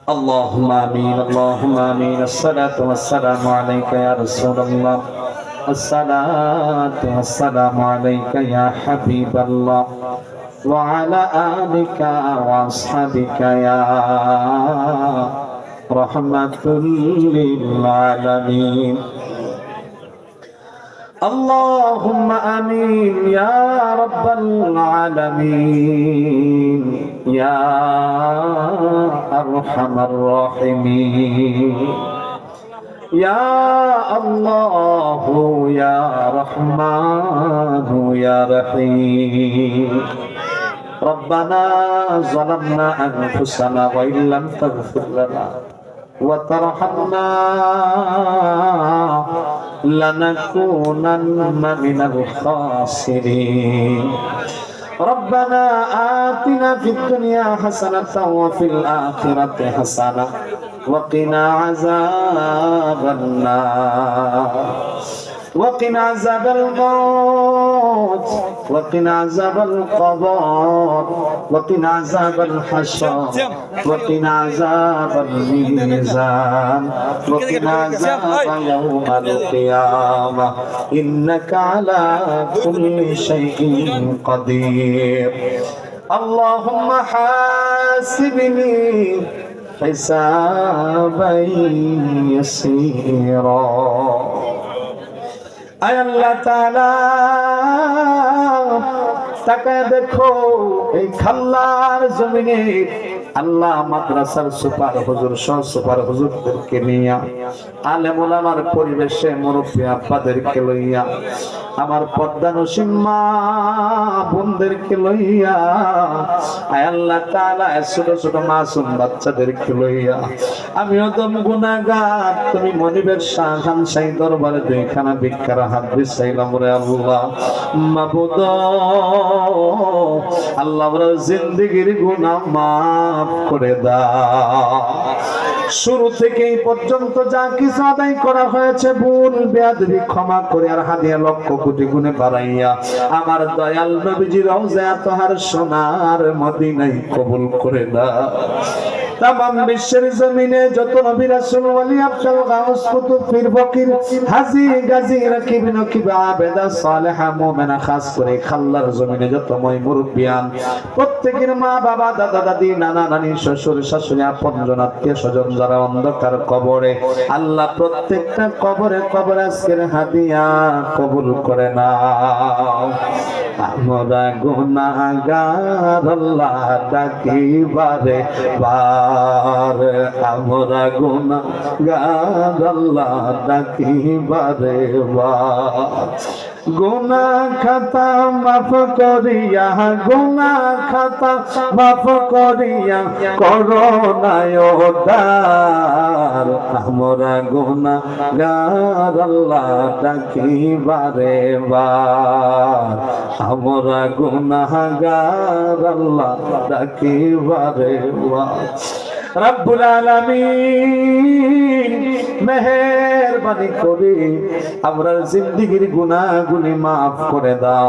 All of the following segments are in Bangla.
اللهم آمين اللهم آمين الصلاة والسلام عليك يا رسول الله الصلاة والسلام عليك يا حبيب الله وعلى آلك وأصحابك يا رحمة للعالمين اللهم آمين يا رب العالمين يا أرحم الراحمين يا الله يا رحمن يا رحيم ربنا ظلمنا أنفسنا وإن لم تغفر لنا وترحمنا لنكونن من الخاسرين ربنا آتنا في الدنيا حسنة وفي الآخرة حسنة وقنا عذاب النار وقنا عذاب الموت وقنا عذاب القبر وقنا عذاب الحشر وقنا عذاب الميزان وقنا عذاب يوم القيامة إنك على كل شيء قدير اللهم حاسبني حسابا يسيرا আয় আল্লাহ তাআলা তাকায় দেখো এই খাল্লার জমিনে আল্লাহ মাদ্রাসার সুপার হুজুর সহ সুপার হুজুরদেরকে নিয়া আলেম ওলামার পরিবেশে মুরব্বী আব্বাদেরকে লইয়া আমার পর্দানসীম মা বোনদেরকে লইয়া আয় আল্লাহ তাআলা ছোট ছোট মাসুম বাচ্চাদেরকে লইয়া আমিও তো গুনাহগার তুমি মনিবের শাহান সাই দরবারে দুইখানা ভিক্ষার হাত বিছাইলাম রে আল্লাহ মাবুদ আল্লাহ ওর জিন্দেগীর গুনাহ মাফ করে দাও শুরু থেকে এই পর্যন্ত যা কিছু আদায় করা হয়েছে ভুল বেয়াদবি ক্ষমা করে আর হাদিয়া লক্ষ কোটি গুণে বাড়াইয়া আমার দয়াল নবীজির রওজা তাহার সোনার মদিনায় কবুল করে দাও তামাম বিশ্বের জমিনে যত নবী রাসূল ওলি আফজাল গাউস কুতুব পীর ফকির হাজী গাজী রাকিব নকিব আবেদা সালেহা মুমিনা খাস করে খাল্লার জমিনে যত মই মুরব্বিয়ান প্রত্যেকের মা বাবা দাদা দাদি নানা নানি শ্বশুর শাশুড়ি আপনজন আত্মীয় স্বজন যারা অন্ধকার কবরে আল্লাহ প্রত্যেকটা কবরে কবরে আজকের হাদিয়া কবুল করে নাও আমরা গুনাহগার আল্লাহ ডাকিবারে বার আমরা গুনাহগার আল্লাহ ডাকিবারে বার গুনাহ খাতা মাফ করিয়া গুনাহ খাতা মাফ করিয়া করোনা উদ্ধার আমরা গুনাহগার আল্লাহ ডাকিবারে বার আমরা গুনাহগার আল্লাহ ডাকিবারে বার রব্বুল আলামিন মেহেরবানি করে আমরা জিন্দেগীর গুনাহগুলি maaf করে দাও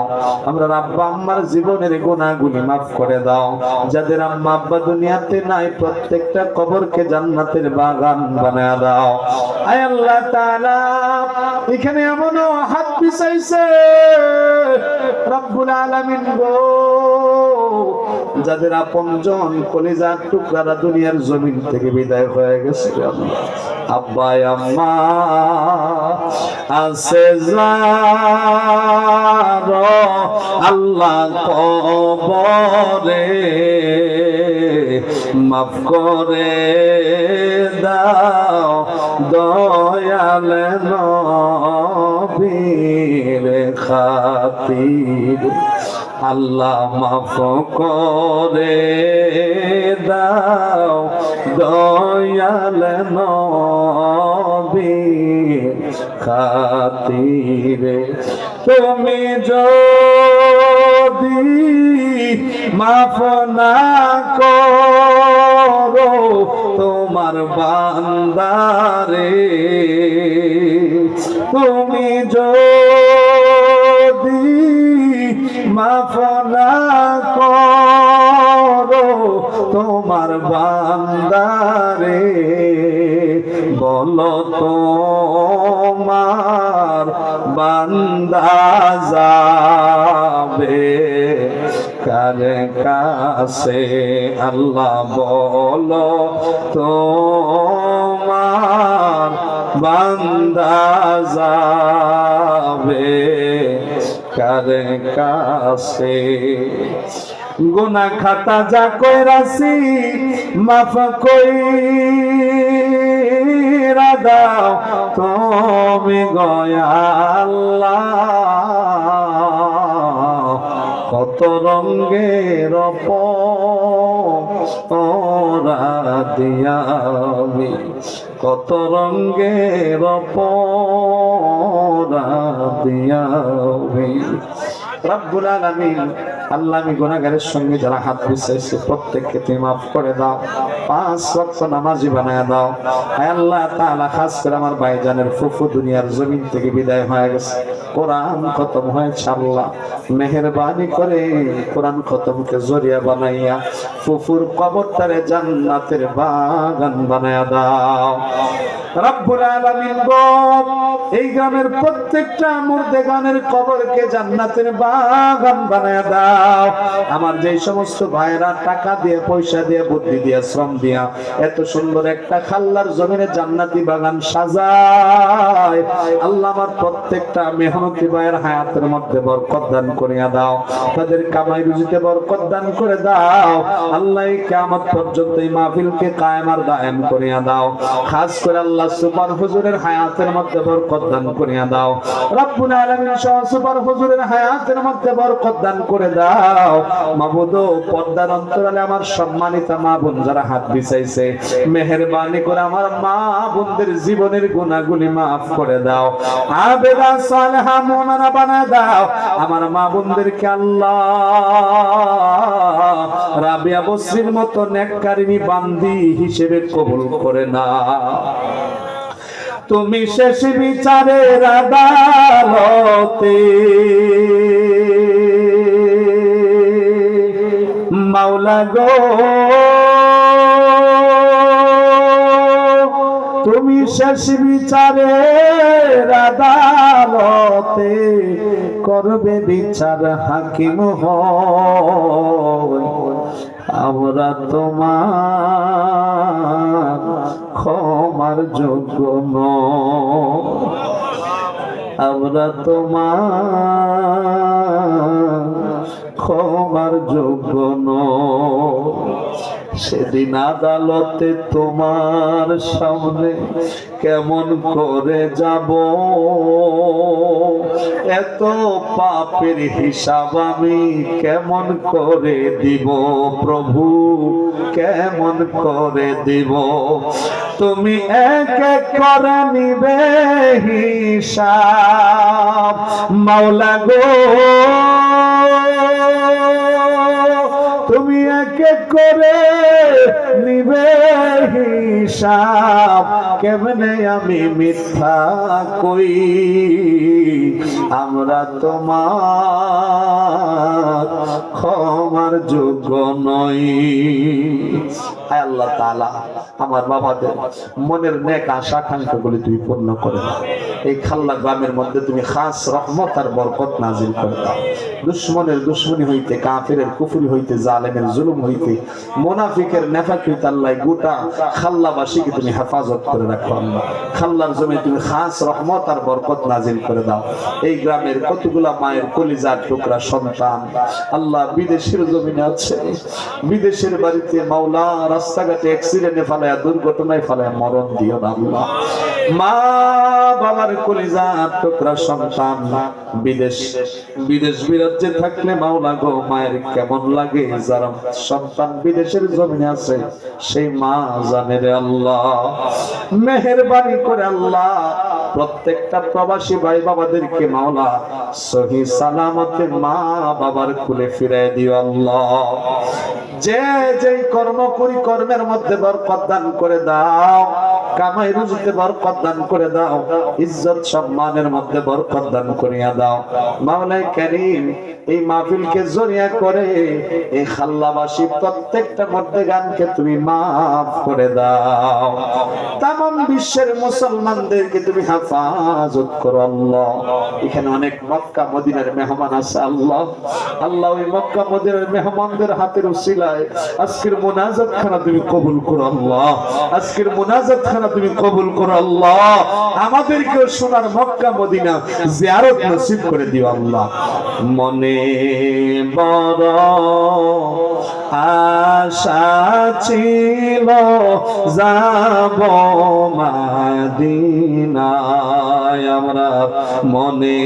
আমরা আব্বা আম্মার জীবনের গুনাহগুলি maaf করে দাও যাদের আম্মা আব্বা দুনিয়াতে নাই প্রত্যেকটা কবরকে জান্নাতের বাগান বানায়া দাও আয় আল্লাহ তাআলা এখানে এমন হাত বিছাইছে রব্বুল আলামিন গো যাদের আপনজন কলিজার টুকরা দুনিয়ার জমিন থেকে বিদায় হয়ে গেছে আব্বা আম্মা আছে যার আল্লাহ কবরে মাফ করে দাও দয়াল নবীর খাতির আল্লাহ মাফ করে দাও দয়াল নবীর খাতিরে তুমি যদি মাফ না করো তোমার বান্দারে তুমি যদি মাফ না করো তোমার বান্দারে বলো তোমার বান্দা যাবে কার কাছে আল্লাহ বলো তোমার বান্দা যাবে কার কাছে গুনাহ খাতা যা কইরাছি মাফ কইরা দাও তুমি গয়া আল্লাহ কত রঙের পরা দিয়ামি কত রঙের পরা দিয়ামি রব্বুল আলামিন আল্লাহ আমি গুনাহগারের সঙ্গে যারা হাত মিশাইছে প্রত্যেককে তুমি মাফ করে দাও 5 ওয়াক্ত নামাজি বানায় দাও হে আল্লাহ তাআলা খাস করে আমার ভাইজানের ফুফু দুনিয়ার জমিন থেকে বিদায় হয়ে গেছে কোরআন খতম হয়েছে আল্লাহ মেহেরবানি করে কোরআন খতমকে জরিয়া বানাইয়া ফুফুর কবরটারে জান্নাতের বাগান বানায়া দাও রব্বুল আলামিন এই গ্রামের প্রত্যেকটা মুর্দেগানের কবরকে জান্নাতের বাগান বানায়া দাও আমার যে সমস্ত ভাইরা টাকা দিয়ে পয়সা দিয়ে বুদ্ধি দিয়ে শ্রম দিয়া এত সুন্দর একটা খাল্লার জমিনে জান্নাতি বাগান সাজায় আল্লাহ আমার প্রত্যেকটা মেহনতি ভাইয়ের হায়াতের মধ্যে বরকত দান করিয়া দাও তাদের কামাই রুজিতে বরকত দান করে দাও আল্লাহ কিয়ামত পর্যন্ত এই মাহফিলকে কায়েম আর দায়েম করিয়া দাও খাস করে আল্লাহ সুপার হুজুরের হায়াতের মধ্যে বরকত দান করিয়া দাও রব্বুল আলামিন সহ সুপার হুজুরের হায়াতের মধ্যে বরকত দান করে দাও মাবুদ পর্দার অন্তরালে আমার সম্মানিত মা বোন যারা হাত বিছাইছে মেহেরবানি করে আমার মা বোনদের জীবনের গুনাহগুলি maaf করে দাও আবেদা সালেহা মুমিনা বানায় দাও আমার মা বোনদেরকে আল্লাহ রাবিয়া বসরির মতো নেককারিনী বান্দি হিসেবে কবুল করে নাও তুমি শেষ বিচারের আদালতে মাওলা গো তুমি শেষ বিচারের আদালতে করবে বিচার হাকিম হয় আমরা তোমার ক্ষমার যোগ্য নই আমরা তোমার ক্ষমার যোগ্য নই সেদিন আদালতে তোমার সামনে কেমন করে যাব এত পাপের হিসাব আমি কেমন করে দিব প্রভু কেমন করে দিব তুমি এক এক করে নিবে হিসাব মাওলা গো তুমি এক এক করে নিবে হিসাব কেমনে আমি মিথ্যা কই আমরা তোমার ক্ষমার যোগ্য নই আয় আল্লাহ তাআলা আমার বাবাদের মনের নেক আশা আকাঙ্ক্ষাগুলি তুমি পূর্ণ করে দাও এই খাল্লা গ্রামের মধ্যে তুমি খাস রহমত আর বরকত নাজিল করে দাও দুশমনের দুশমনি হইতে কাফিরের কুফরি হইতে জালেমের জুলুম হইতে মুনাফিকের নেফাক হইতে আল্লাহ গোটা খাল্লাবাসীকে তুমি হেফাজত করে রাখো আল্লাহ খাল্লার জমি তুমি খাস রহমত আর বরকত নাজিল করে দাও এই গ্রামের কতগুলা মায়ের কলিজার টুকরা সন্তান আল্লাহ বিদেশের জমিনে আছে বিদেশের বাড়িতে মাওলা রাস্তাঘাটে অ্যাক্সিডেন্টে ফালায়া দুর্ঘটনায় ফালায়া মরণ দিও না আল্লাহ মা বাবার কলিজার টুকরা সন্তান বিদেশ বিরাজ্যে থাকলে মাওলা গো মায়ের কেমন লাগে যারা সন্তান বিদেশের জমিনে আছে সেই মা জানে রে আল্লাহ মেহেরবানি করে আল্লাহ প্রত্যেকটা প্রবাসী ভাই বাবাদেরকে মাওলা সহি সালামতে মা বাবার কুলে ফিরায় দিও আল্লাহ যে যেই কর্ম করি কর্মের মধ্যে বরকত দান করে দাও কামাই রুজিতে বরকত দান করে দাও, ইজ্জত সম্মানের মধ্যে বরকত দান করিয়া দাও। মাওলাই কারীম এই মাহফিলকে জরিয়া করে এই খাল্লাবাসী প্রত্যেকটা মধ্যে গানকে তুমি মাফ করে দাও। তামাম বিশ্বের মুসলমানদেরকে তুমি হেফাজত করো আল্লাহ। এখানে অনেক মক্কা মদিনার মেহমান আছে আল্লাহ। আল্লাহ ওই মক্কা মদিনার মেহমানদের হাতের উসিলায় আজকের মুনাজাত খানা তুমি কবুল করো আল্লাহ। আজকের মুনাজাত খানা তুমি কবুল করো আল্লাহ। আমাদেরকে সোনার মক্কা মদিনা জিয়ারত নসিব করে দিও আল্লাহ। মনে বড় আশা ছিল যাব মদিনায়, আমরা মনে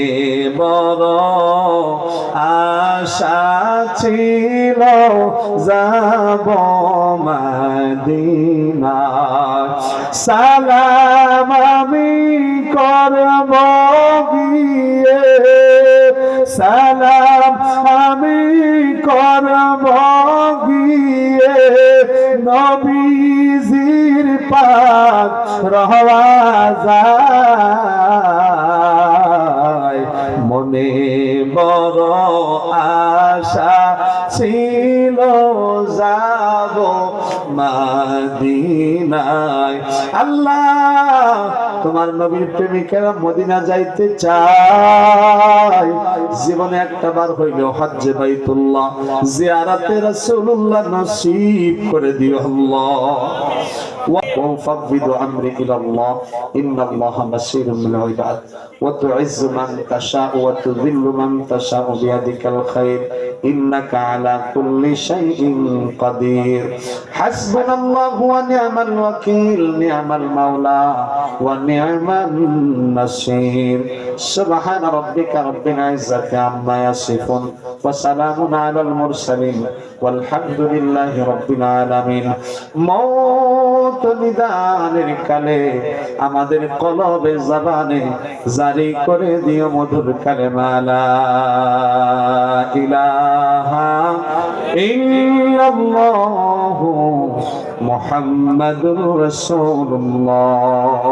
বড় আশা ছিল যাব মদিনায়। সালাম আমি করব গিয়ে, সালাম আমি করব গিয়ে নবীজির পাক রওয়াজায়। মনে বড় আশা ছিল যাব মদিনায়। আল্লাহ তোমার নবীর প্রেমিকেরা মদিনা যাইতে চায়, জীবনে একটা বার হইলেও হজ্জে বাইতুল্লাহ জিয়ারাতে রাসূলুল্লাহ নসিব করে দিও আল্লাহ। وأفوض أمري إلى الله إن الله بصير بالعباد وتعز من تشاء وتذل من تشاء بيدك الخير إنك على كل شيء قدير حسبنا الله ونعم الوكيل نعم المولى ونعم النصير سبحان ربك رب العزة عما يصفون وسلام على المرسلين والحمد لله رب العالمين মওত নিদানের কালে আমাদের কলবে জবানে জারি করে দিও মধুর কালেমা লা ইলাহা ইল্লাল্লাহু মুহাম্মাদুর রাসূলুল্লাহ।